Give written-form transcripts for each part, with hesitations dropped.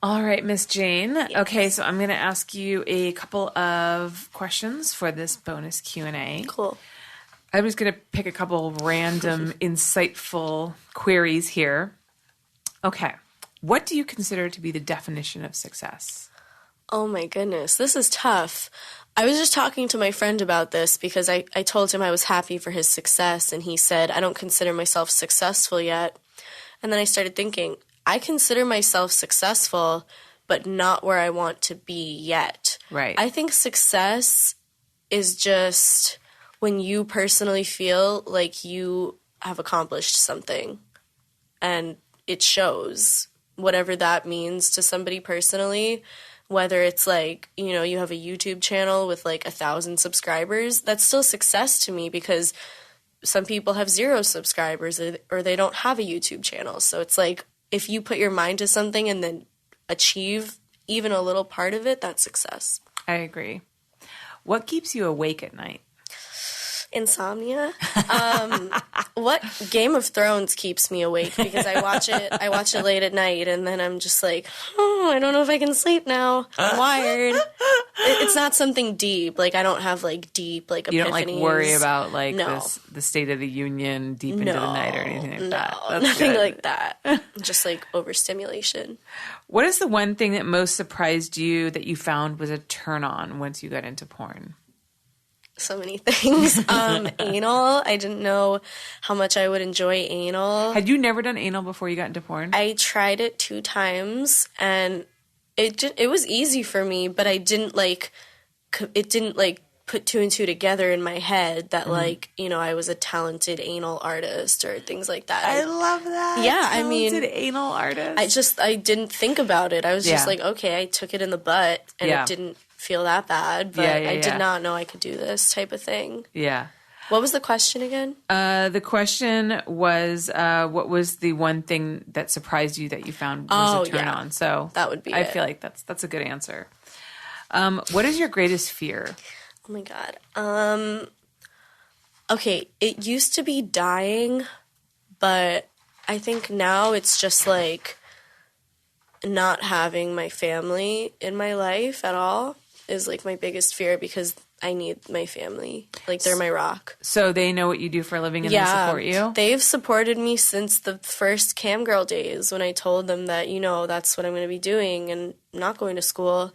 All right, Miss Jane. Yes. Okay, so I'm going to ask you a couple of questions for this bonus Q&A. Cool. I'm just going to pick a couple of random, insightful queries here. Okay. What do you consider to be the definition of success? Oh my goodness, this is tough. I was just talking to my friend about this because I told him I was happy for his success, and he said, I don't consider myself successful yet. And then I started thinking, I consider myself successful, but not where I want to be yet. Right. I think success is just when you personally feel like you have accomplished something, and it shows, whatever that means to somebody personally. Whether it's like, you know, you have a YouTube channel with like 1,000 subscribers, that's still success to me, because some people have 0 subscribers or they don't have a YouTube channel. So it's like, if you put your mind to something and then achieve even a little part of it, that's success. I agree. What keeps you awake at night? Insomnia. What Game of Thrones keeps me awake, because I watch it late at night, and then I'm just like, oh, I don't know if I can sleep now. I'm wired. It's not something deep. Like, I don't have like deep like epiphanies. You don't like worry about like No. the State of the Union deep into the night or anything like that? No, nothing like that. Just like overstimulation. What is the one thing that most surprised you that you found was a turn on once you got into porn? So many things. Anal. I didn't know how much I would enjoy anal. Had you never done anal before you got into porn? I tried it 2 times, and it was easy for me, but it didn't put 2 and 2 together in my head that like, you know, I was a talented anal artist or things like that. I love that. Yeah, Talented anal artist. I didn't think about it. I was just like, okay, I took it in the butt, and it didn't feel that bad, but I did not know I could do this type of thing. Yeah. What was the question again? The question was, what was the one thing that surprised you that you found was a turn on? So that would be I it. feel like that's a good answer. What is your greatest fear? Oh my God. Okay, it used to be dying, but I think now it's just like not having my family in my life at all is like my biggest fear, because I need my family. Like, they're my rock. So they know what you do for a living and they support you? They've supported me since the first cam girl days, when I told them that, you know, that's what I'm going to be doing and not going to school.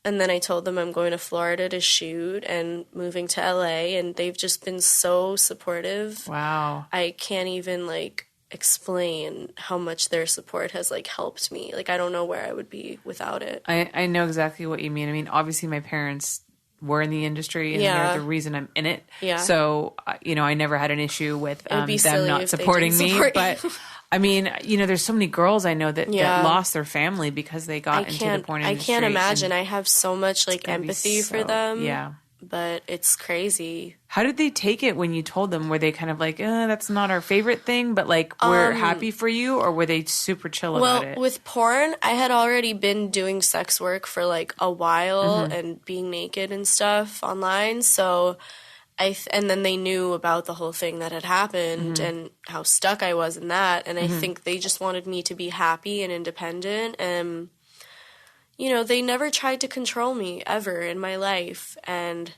And then I told them I'm going to Florida to shoot and moving to LA, and they've just been so supportive. Wow. I can't even like explain how much their support has like helped me. Like, I don't know where I would be without it. I know exactly what you mean. I mean, obviously my parents were in the industry, and they're the reason I'm in it. Yeah. So, you know, I never had an issue with them not supporting me. But I mean, you know, there's so many girls I know that lost their family because they got into the porn industry. I can't imagine. I have so much like empathy for them. Yeah. But it's crazy. How did they take it when you told them? Were they kind of like, that's not our favorite thing, but like, we're happy for you? Or were they super chill about it? Well, with porn, I had already been doing sex work for like a while and being naked and stuff online. So and then they knew about the whole thing that had happened and how stuck I was in that. And I think they just wanted me to be happy and independent. And, you know, they never tried to control me ever in my life. And,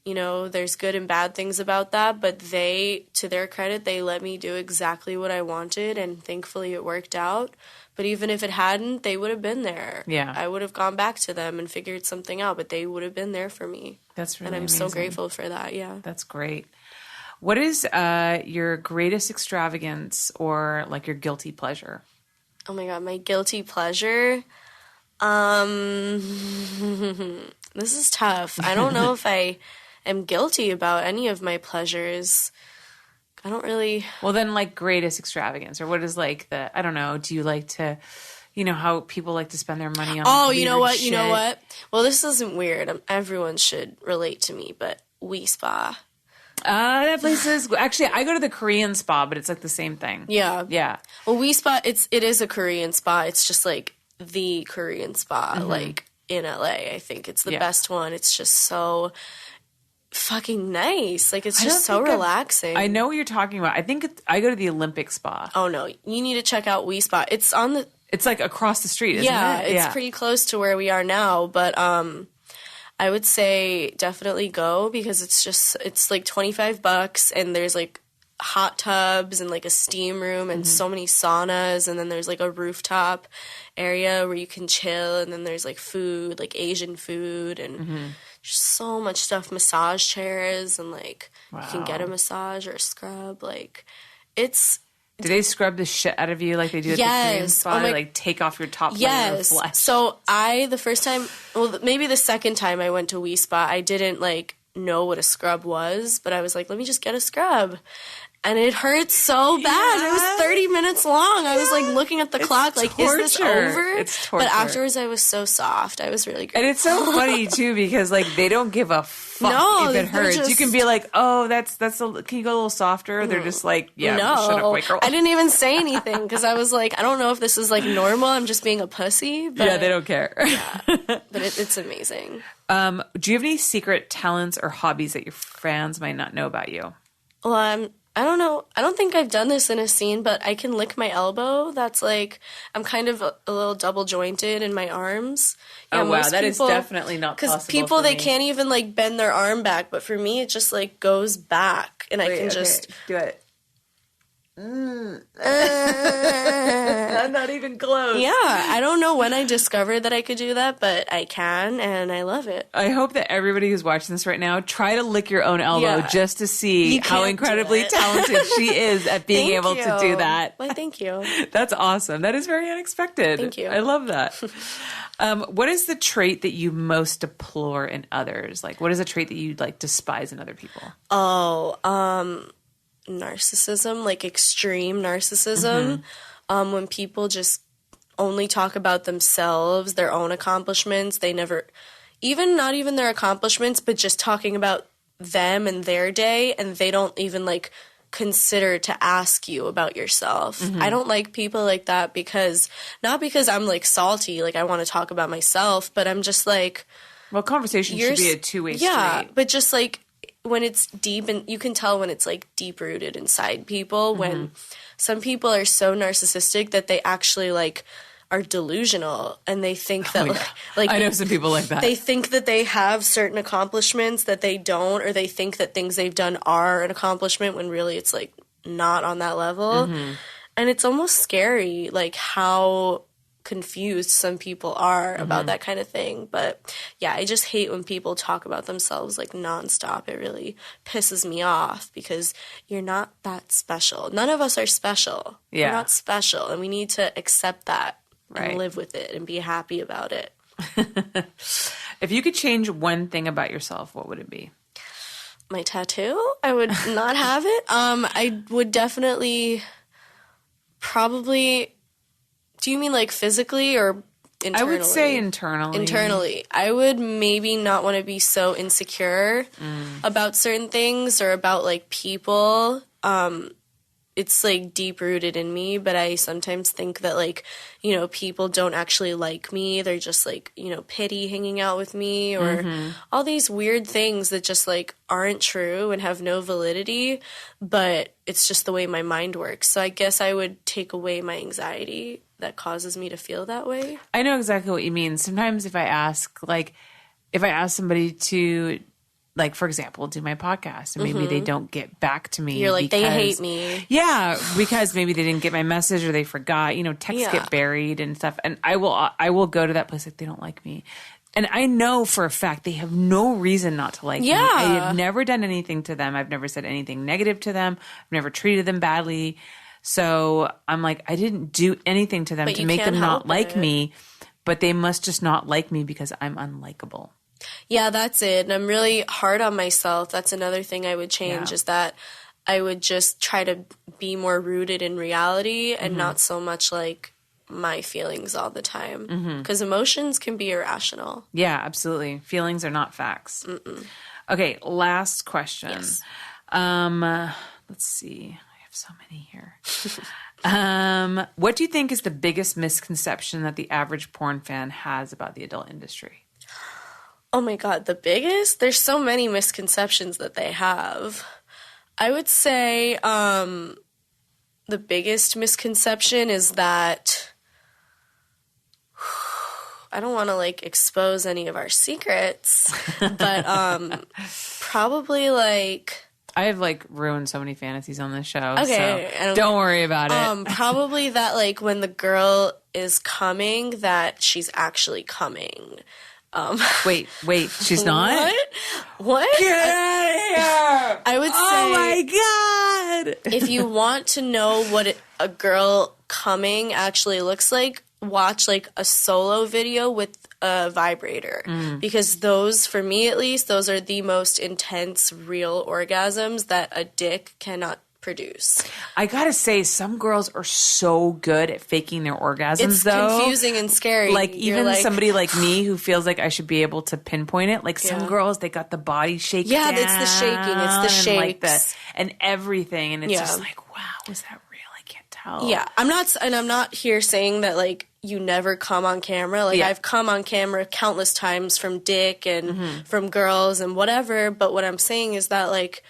you know, there's good and bad things about that. But they, to their credit, they let me do exactly what I wanted. And thankfully it worked out. But even if it hadn't, they would have been there. Yeah. I would have gone back to them and figured something out. But they would have been there for me. That's really And I'm amazing. so grateful for that, yeah. That's great. What is your greatest extravagance or like your guilty pleasure? Oh my God, my guilty pleasure? This is tough. I don't know if I am guilty about any of my pleasures. I don't really... Well, then, like, greatest extravagance, or what is, like, I don't know, do you like to, you know, how people like to spend their money on you know what, shit? you know what? Well, this isn't weird. Everyone should relate to me, but Wi Spa. That place is... Actually, I go to the Korean spa, but it's, like, the same thing. Yeah. Yeah. Well, Wi Spa, it is a Korean spa. It's just, like, the Korean spa, like, in LA. I think it's the best one. It's just so... fucking nice. Like, it's just so relaxing. I know what you're talking about. I think I go to the Olympic spa. Oh no, you need to check out Wi Spa. It's on the It's like across the street, isn't it? It's pretty close to where we are now, but I would say definitely go because it's like $25 and there's like hot tubs and like a steam room and so many saunas, and then there's like a rooftop area where you can chill, and then there's like food, like Asian food, and just so much stuff, massage chairs, and like you can get a massage or a scrub. Like it's do they scrub the shit out of you like they do at the Korean spa? Like take off your top layer of flesh? So the first time, well, maybe the second time I went to Wi Spa, I didn't like know what a scrub was, but I was like, let me just get a scrub. And it hurts so bad. It was 30 minutes long. I was like looking at the clock like, is this over? It's torture. But afterwards I was so soft. I was really good. And it's so funny too because like they don't give a fuck if it hurts. You can be like, oh, can you go a little softer? They're just like, shut up, white girl. I didn't even say anything because I was like, I don't know if this is like normal. I'm just being a pussy. But yeah, they don't care. But it's amazing. Do you have any secret talents or hobbies that your fans might not know about you? Well, I don't know. I don't think I've done this in a scene, but I can lick my elbow. That's like, I'm kind of a little double jointed in my arms. Yeah, oh, wow. That is definitely not possible. Because people, they can't even like bend their arm back. But for me, it just like goes back. And I can just do it. I'm not even close. Yeah, I don't know when I discovered that I could do that, but I can, and I love it. I hope that everybody who's watching this right now try to lick your own elbow just to see how incredibly talented she is at being able to do that. Well, thank you. That's awesome. That is very unexpected. Thank you. I love that. What is the trait that you most deplore in others? Like, what is a trait that you like despise in other people? Narcissism, like extreme narcissism. When people just only talk about themselves, their own accomplishments, they never, not even their accomplishments, but just talking about them and their day, and they don't even like consider to ask you about yourself. I don't like people like that not because I'm like salty, like I want to talk about myself, but I'm just like, well, conversation should be a two-way street. Yeah, but just like when it's deep, and you can tell when it's like deep rooted inside people, when some people are so narcissistic that they actually like are delusional, and they think that like I know some people like that. They think that they have certain accomplishments that they don't, or they think that things they've done are an accomplishment when really it's like not on that level. And it's almost scary like how confused some people are about that kind of thing. But yeah, I just hate when people talk about themselves like nonstop. It really pisses me off because you're not that special. None of us are special. We're not special, and we need to accept that and live with it and be happy about it. If you could change one thing about yourself, what would it be? My tattoo? I would not have it. I would definitely probably. Do you mean like physically or internally? I would say internally. Internally. I would maybe not want to be so insecure about certain things or about like people. It's like deep rooted in me, but I sometimes think that like, people don't actually like me. They're just like, pity hanging out with me or all these weird things that just like aren't true and have no validity, but it's just the way my mind works. So I guess I would take away my anxiety that causes me to feel that way. I know exactly what you mean. Sometimes if I ask somebody to, like, for example, do my podcast, and maybe they don't get back to me. You're like, they hate me. Yeah, because maybe they didn't get my message or they forgot. Texts get buried and stuff. And I will go to that place like they don't like me. And I know for a fact they have no reason not to like me. I have never done anything to them. I've never said anything negative to them. I've never treated them badly. So I'm like, I didn't do anything to them to make them not like me, but they must just not like me because I'm unlikable. Yeah, that's it. And I'm really hard on myself. That's another thing I would change is that I would just try to be more rooted in reality and not so much like my feelings all the time. Because emotions can be irrational. Yeah, absolutely. Feelings are not facts. Okay, last question. Yes. Let's see. So many here. What do you think is the biggest misconception that the average porn fan has about the adult industry? Oh my God, the biggest? There's so many misconceptions that they have. I would say the biggest misconception is that I don't want to like expose any of our secrets, but probably like I have like ruined so many fantasies on this show. Okay, so don't worry about it. Probably that like when the girl is coming, that she's actually coming. Wait, she's not? What? Get out of here! I would say, oh my God! If you want to know what a girl coming actually looks like, watch like a solo video with a vibrator. Because those, for me at least, those are the most intense real orgasms that a dick cannot produce. I gotta say, some girls are so good at faking their orgasms, it's confusing and scary. Like, even somebody like me who feels like I should be able to pinpoint it. Like, some girls, they got the body shake down. It's the shaking. It's the shakes. And everything. And it's just like, wow, was that real? I can't tell. Yeah. I'm not here saying that, like, you never come on camera. Like, I've come on camera countless times from dick and from girls and whatever. But what I'm saying is that, like,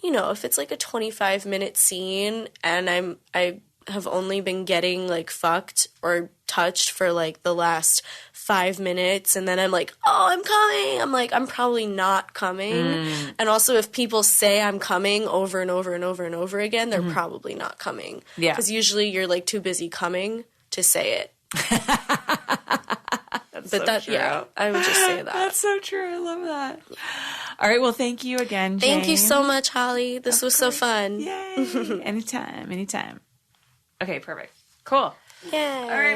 you know, if it's like a 25-minute scene and I have only been getting like fucked or touched for like the last 5 minutes, and then I'm like, oh, I'm coming. I'm like, I'm probably not coming. And also, if people say I'm coming over and over and over and over again, they're probably not coming. Yeah. Because usually you're like too busy coming to say it. True. Yeah, I would just say that. That's so true. I love that. All right. Well, thank you again, Jane. Thank you so much, Holly. This was so fun. Yay. Anytime. Okay, perfect. Cool. Yay. All right.